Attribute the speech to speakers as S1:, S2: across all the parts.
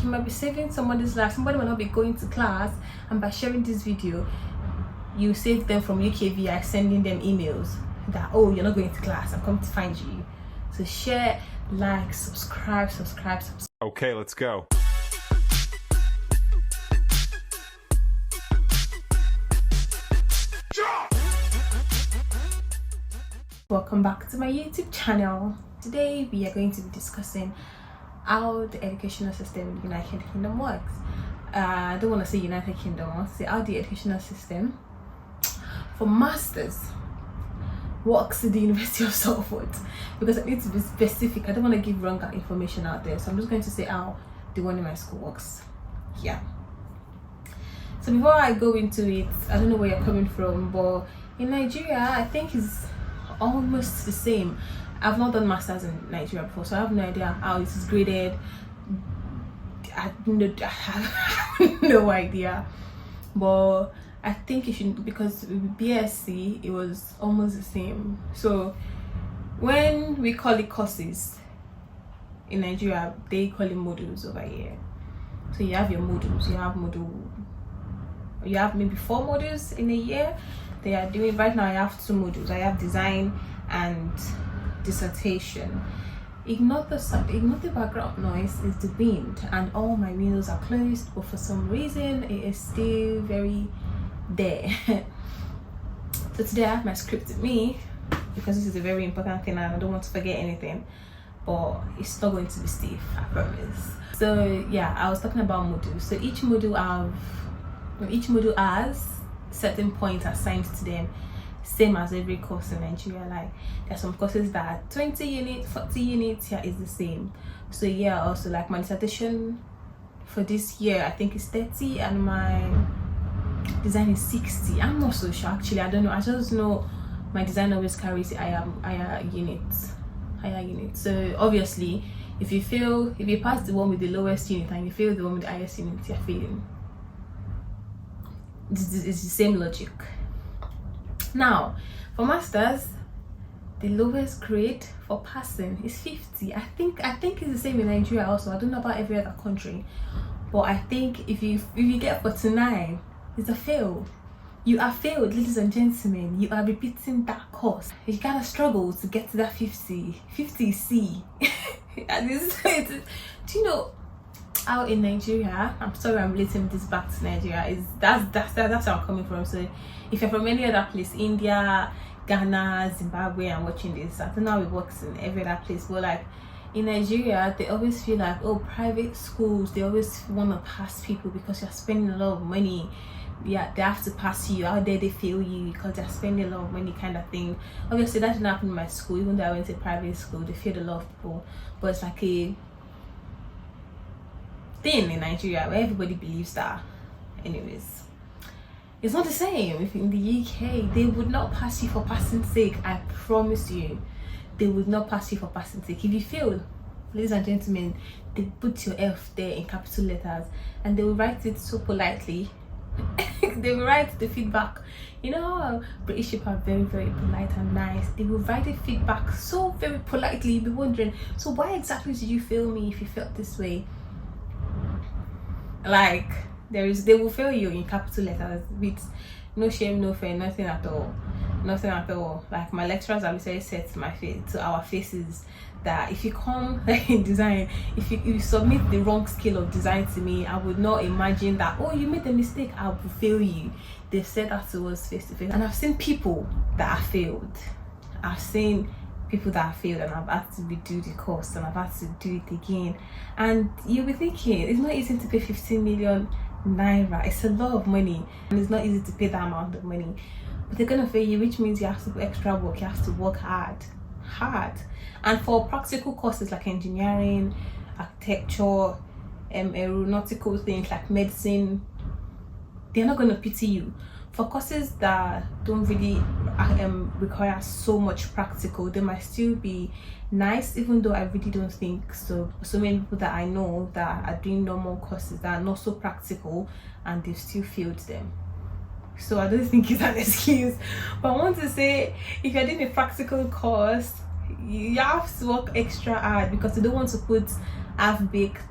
S1: You might be saving somebody's life. Somebody might not be going to class, and by sharing this video, you save them from UKVI sending them emails that, oh, you're not going to class, I'm coming to find you. So share, like, subscribe.
S2: Okay, let's go.
S1: Welcome back to my YouTube channel. Today we are going to be discussing how the educational system in the United Kingdom works. I don't want to say United Kingdom, I want to say how the educational system for masters works at the University of Salford, because I need to be specific. I don't want to give wrong information out there, so I'm just going to say how the one in my school works. Yeah. So before I go into it, I don't know where you're coming from, but in Nigeria, I think it's almost the same. I've not done masters in Nigeria before, so I have no idea how it is graded. I have no idea, but I think it should, because with BSc it was almost the same. So when we call it courses in Nigeria, they call it modules over here. So you have your modules, you have maybe 4 modules in a year. They are doing right now. I have 2 modules. I have design and dissertation. Ignore the background noise. It's the wind, and all my windows are closed, but for some reason it is still very there. So today I have my script with me because this is a very important thing and I don't want to forget anything, but it's not going to be stiff, I promise. So yeah, I was talking about modules. So each module has certain points assigned to them, same as every course in Nigeria. Like there are some courses that are 20 units, 40 units. Yeah, it's the same. So yeah, also like my dissertation for this year, I think it's 30, and my design is 60. I'm not so sure actually. I don't know. I just know my design always carries higher units. So obviously, if you pass the one with the lowest unit and you fail the one with the highest unit, you're failing. It's the same logic. Now for masters, the lowest grade for passing is 50. I think it's the same in Nigeria also. I don't know about every other country, but I think if you get 49, it's a fail. You are failed, ladies and gentlemen. You are repeating that course. You gotta struggle to get to that 50 C. And do you know how in Nigeria, I'm sorry I'm relating this back to Nigeria, is that's where I'm coming from. So if you're from any other place, India, Ghana, Zimbabwe, I'm watching this, I don't know how it works in every other place, but like in Nigeria, they always feel like, oh, private schools, they always want to pass people because you're spending a lot of money. Yeah, they have to pass you. Out there they fail you because they're spending a lot of money, kind of thing. Obviously that didn't happen in my school. Even though I went to private school, they failed a lot of people, but it's like a thing in Nigeria where everybody believes that. Anyways, it's not the same. If in the UK, they would not pass you for passing sake. I promise you, they would not pass you for passing sake. If you fail, ladies and gentlemen, they put your F there in capital letters, and they will write it so politely. They will write the feedback. You know how British people are very, very polite and nice. They will write the feedback so very politely. You'll be wondering, so why exactly did you fail me if you felt this way? Like they will fail you in capital letters with no shame, no fear, nothing at all. Like my lecturers have always said to our faces that if you come in design, if you submit the wrong scale of design to me, I would not imagine that, oh, you made a mistake, I will fail you. They've said that to us face to face, and I've seen people that have failed. And I've had to redo the course, and I've had to do it again. And you'll be thinking, it's not easy to pay 15 million naira. It's a lot of money, and it's not easy to pay that amount of money. But they're gonna fail you, which means you have to do extra work. You have to work hard. And for practical courses like engineering, architecture, aeronautical things like medicine, they're not gonna pity you. For courses that don't really require so much practical, they might still be nice, even though I really don't think so. So many people that I know that are doing normal courses that are not so practical, and they've still failed them. So I don't think it's an excuse. But I want to say, if you're doing a practical course, you have to work extra hard, because you don't want to put half-baked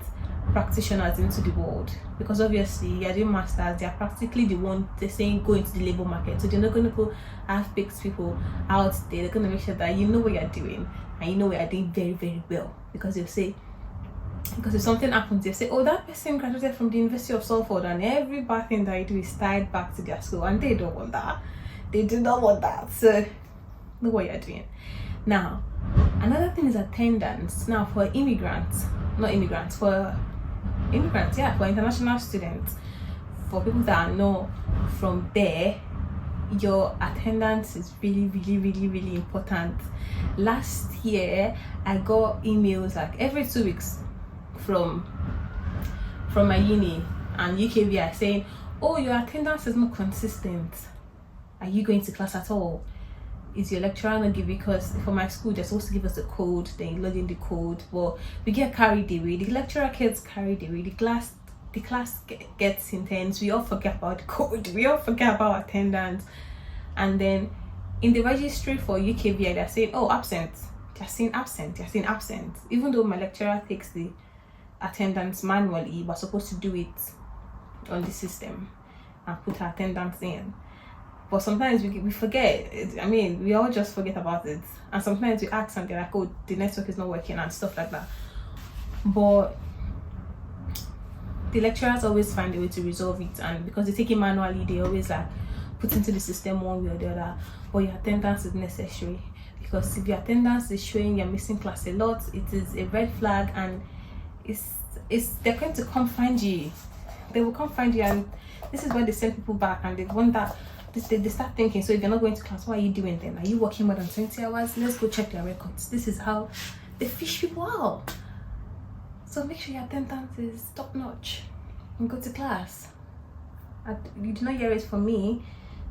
S1: practitioners into the world, because obviously you're doing masters, they're practically the one they're saying go into the labor market, so they're not going to go half-baked people out there. They're going to make sure that you know what you're doing and you know what you're doing very, very well, because they'll say, because if something happens, they say, oh, that person graduated from the University of Salford and every bad thing that you do is tied back to their school, and they don't want that. They do not want that. So know what you're doing. Now, another thing is attendance. Now, for immigrants, for international students, for people that are not from there, your attendance is really, really, really, really important. Last year, I got emails like every 2 weeks from my uni and UKVI saying, oh, your attendance is not consistent. Are you going to class at all? Is your lecturer not giving? Because for my school, they're supposed to give us the code, then you log in the code, but we get carried away. The lecturer gets carried away. The class gets intense. We all forget about the code. We all forget about attendance. And then in the registry for UKVI, they're saying, oh, absent. They're saying absent. Even though my lecturer takes the attendance manually, we're supposed to do it on the system and put our attendance in. But sometimes we forget. I mean, we all just forget about it. And sometimes we ask and they're like, oh, the network is not working and stuff like that. But the lecturers always find a way to resolve it. And because they take it manually, they always like put into the system one way or the other. But your attendance is necessary. Because if your attendance is showing you're missing class a lot, it is a red flag, and they're going to come find you. They will come find you, and this is why they send people back, and they want that. They start thinking, so if you're not going to class, what are you doing then? Are you working more than 20 hours? Let's go check their records. This is how they fish people out. So make sure your attendance is top notch and go to class. You do not hear it from me,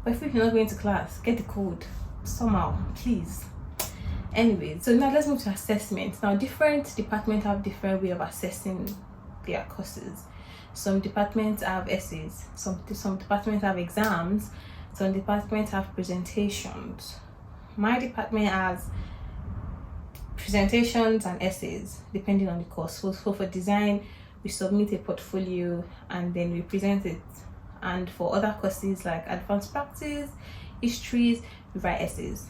S1: but if you're not going to class, get the code somehow, please. Anyway, so now let's move to assessment. Now, different departments have different way of assessing their courses. Some departments have essays, some departments have exams, some departments have presentations. My department has presentations and essays depending on the course. So for design, we submit a portfolio and then we present it. And for other courses like advanced practice, histories, we write essays.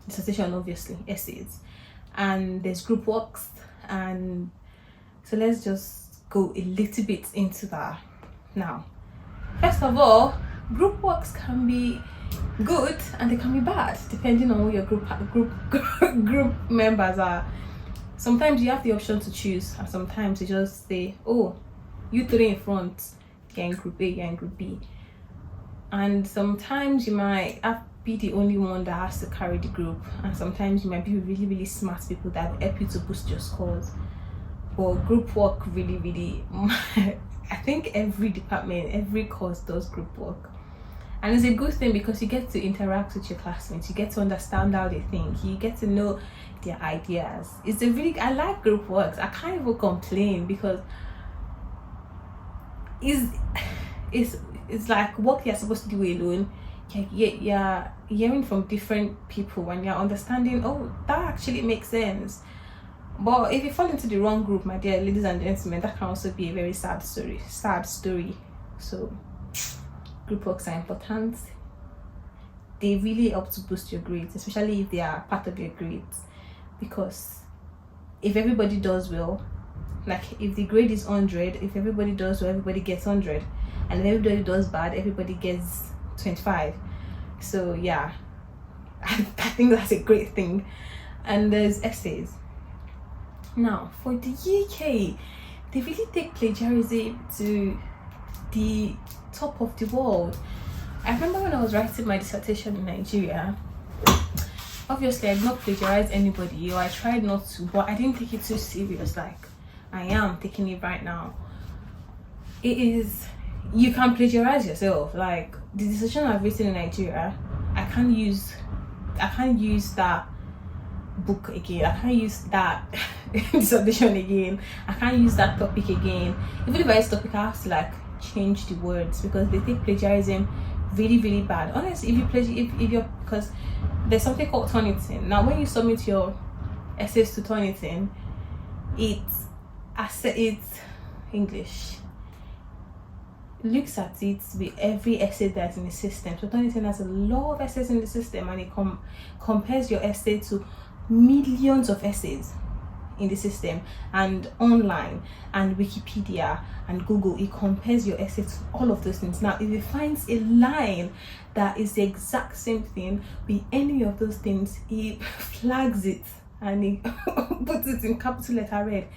S1: Dissertation, obviously, essays. And there's group works, and so let's just go a little bit into that now. First of all, group works can be good and they can be bad depending on who your group members are. Sometimes you have the option to choose, and sometimes you just say, oh, you three in front, you're in group A, you're in group B. And sometimes you might be the only one that has to carry the group, and sometimes you might be really, really smart people that help you to boost your scores. But group work really I think every department, every course does group work, and it's a good thing because you get to interact with your classmates, you get to understand how they think, you get to know their ideas. I like group works. I can't even complain because it's like work you're supposed to do alone. You're hearing from different people and you're understanding, oh, that actually makes sense. But if you fall into the wrong group, my dear ladies and gentlemen, that can also be a very sad story. So group works are important. They really help to boost your grades, especially if they are part of your grades, because if everybody does well, like if the grade is 100, if everybody does well, everybody gets 100, and if everybody does bad, everybody gets 25. So yeah, I think that's a great thing. And there's essays. Now for the UK, they really take plagiarism to the top of the world. I remember when I was writing my dissertation in Nigeria, obviously I did not plagiarize anybody, or I tried not to, but I didn't take it too serious like I am taking it right now. You can plagiarize yourself. Like the dissertation I've written in Nigeria, I can't use that book again. I can't use that dissertation again. I can't use that topic again. Even if I use topic, I have to like change the words because they take plagiarism really bad. Honestly, if you're because there's something called Turnitin. Now when you submit your essays to Turnitin, English looks at it with every essay that's in the system. So Turnitin has a lot of essays in the system, and it compares your essay to millions of essays in the system and online and Wikipedia and Google. It compares your essay to all of those things. Now, if it finds a line that is the exact same thing with any of those things, it flags it and it puts it in capital letter red.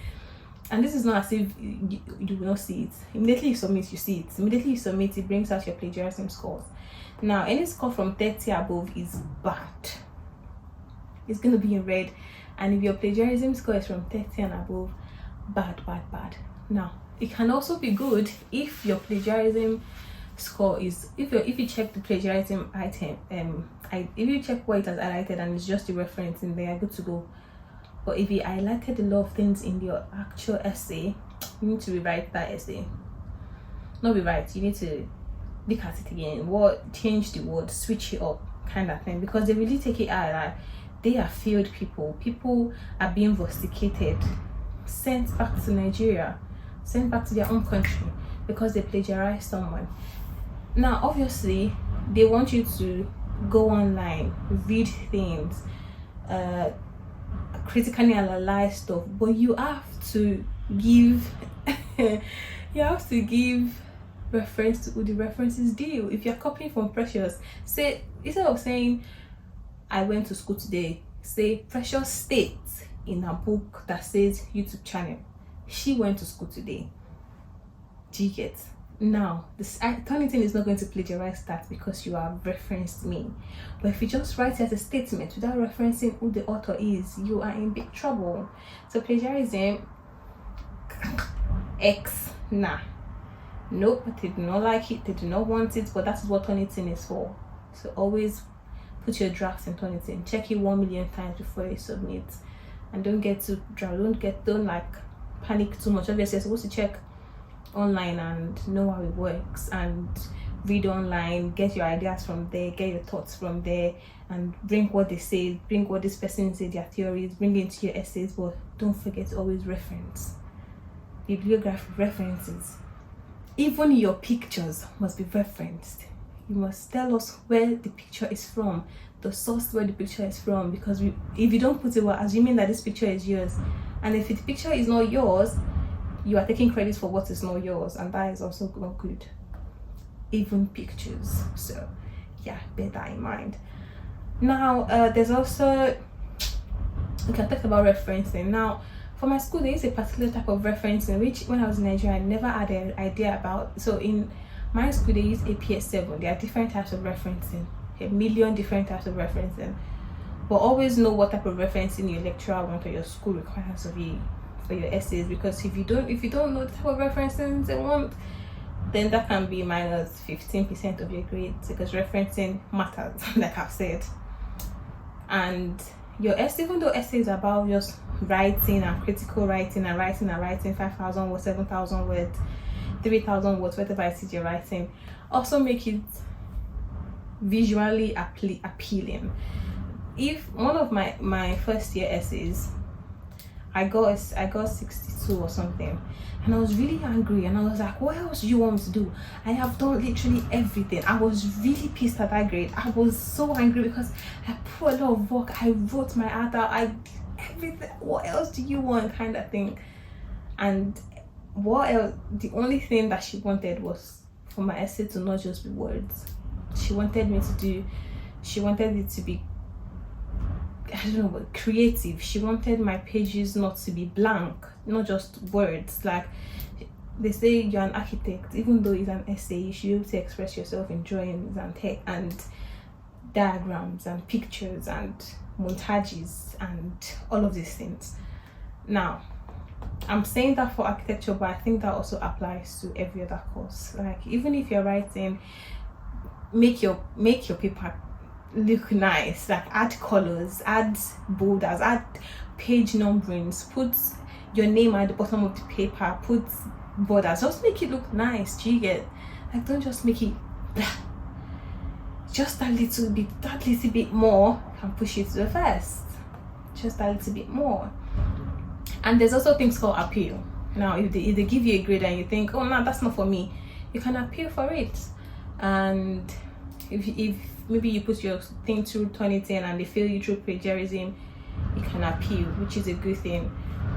S1: And this is not as if you will not see it. Immediately you submit, you see it. Immediately you submit, it brings out your plagiarism scores. Now, any score from 30 above is bad. It's going to be in red. And if your plagiarism score is from 30 and above, bad. Now, it can also be good if your plagiarism score is, if you check the plagiarism item, if you check what it has highlighted and it's just the reference in there, good to go. But if you highlighted a lot of things in your actual essay, you need to rewrite that essay. Not rewrite, you need to look at it again. Change the word, switch it up, kind of thing. Because they really take it out like they are failed people. People are being rusticated, sent back to Nigeria, sent back to their own country because they plagiarized someone. Now, obviously, they want you to go online, read things, critically analyze stuff, but you have to give reference to who the references due. If you're copying from Precious, say, instead of saying I went to school today, say Precious states in a book that says YouTube channel she went to school today. Do you get? Now, this Turnitin is not going to plagiarize that because you have referenced me. But if you just write it as a statement without referencing who the author is, you are in big trouble. So plagiarism, X, nah. Nope, they do not like it, they do not want it, but that's what Turnitin is for. So always put your drafts in Turnitin. Check it 1 million times before you submit. And don't get too drown, don't like panic too much. Obviously, you're supposed to check online and know how it works and read online, get your ideas from there, get your thoughts from there, and bring what they say, bring what this person said, their theories, bring it into your essays. But don't forget to always reference. Bibliography references. Even your pictures must be referenced. You must tell us where the picture is from, the source where the picture is from, because if you don't put it, we're assuming that this picture is yours. And if the picture is not yours, you are taking credit for what is not yours, and that is also not good. Even pictures. So yeah, bear that in mind. Now there's also, okay, I talked about referencing. Now for my school, there is a particular type of referencing which when I was in Nigeria I never had an idea about. So in my school they use APS7. There are different types of referencing, a million different types of referencing, but always know what type of referencing your lecturer wants or your school requires of you for your essays, because if you don't know the type of referencing they want, then that can be minus 15% of your grades, because referencing matters, like I've said. And your essay, even though essay is about just writing and critical writing and writing 5,000 words, 7,000 words, 3,000 words, whatever it is you're writing, also make it visually appealing. If one of my first year essays, I got 62 or something, and I was really angry, and I was like, what else do you want me to do? I have done literally everything. I was really pissed at that grade. I was so angry because I put a lot of work, I wrote my art out, I did everything. What else do you want, kind of thing? And what else? The only thing that she wanted was for my essay to not just be words. She wanted it to be, I don't know, but creative. She wanted my pages not to be blank, not just words. Like they say, you're an architect, even though it's an essay, you should be able to express yourself in drawings and text and diagrams and pictures and montages and all of these things. Now, I'm saying that for architecture, but I think that also applies to every other course. Like even if you're writing, make your paper look nice, like add colors, add borders, add page numberings, put your name at the bottom of the paper, put borders, just make it look nice. Do you get? Like don't just make it blah. Just that little bit more can push you to the first, just a little bit more. And there's also things called appeal. Now if they give you a grade and you think, oh no, that's not for me, you can appeal for it. And if maybe you put your thing through 2010 and they fail you through plagiarism, you can appeal, which is a good thing.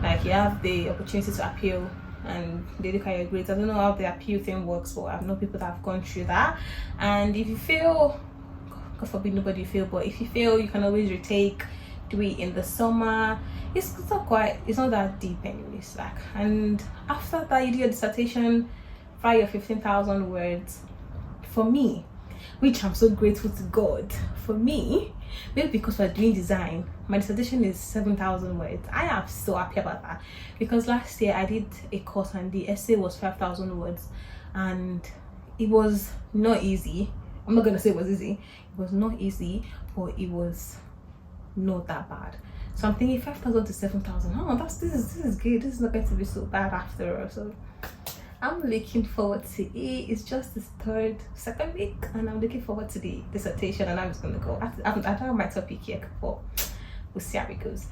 S1: Like, you have the opportunity to appeal and they look at your grades. I don't know how the appeal thing works, but I've known people that have gone through that. And if you fail, God forbid nobody fail, but if you fail, you can always retake, do it in the summer. It's not that deep anyways. Like, and after that, you do your dissertation, write your 15,000 words. For me, which I'm so grateful to God, for me, maybe because we're doing design, my dissertation is 7,000 words. I am so happy about that, because last year I did a course and the essay was 5,000 words, and it was not easy. I'm not gonna say it was easy. It was not easy, but it was not that bad. So I'm thinking 5,000 to 7,000. Oh, this is good. This is not going to be so bad after all. So I'm looking forward to it. It's just the second week, and I'm looking forward to the dissertation, and I'm just gonna go. I don't have my topic here, but we'll see how it goes.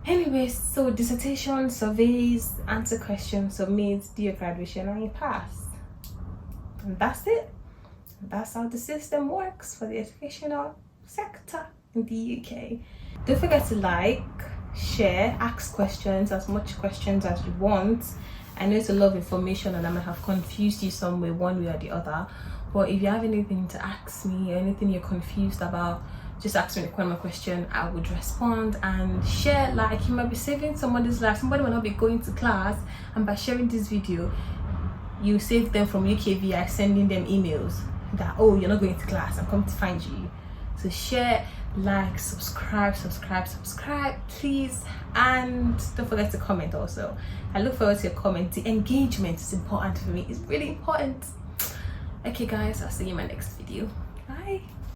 S1: Anyways, so dissertation, surveys, answer questions, submit, do your graduation, and you pass. And that's it. That's how the system works for the educational sector in the UK. Don't forget to like, share, ask questions, as much questions as you want. I know it's a lot of information and I might have confused you some way, one way or the other, but if you have anything to ask me or anything you're confused about, just ask me a question. I would respond. And share, like, you might be saving somebody's life. Somebody might not be going to class, and by sharing this video you save them from UKVI sending them emails that, oh, you're not going to class, I'm coming to find you. So share, like, subscribe, please, and don't forget to comment also. I look forward to your comment. The engagement is important for me. It's really important. Okay guys, I'll see you in my next video. Bye.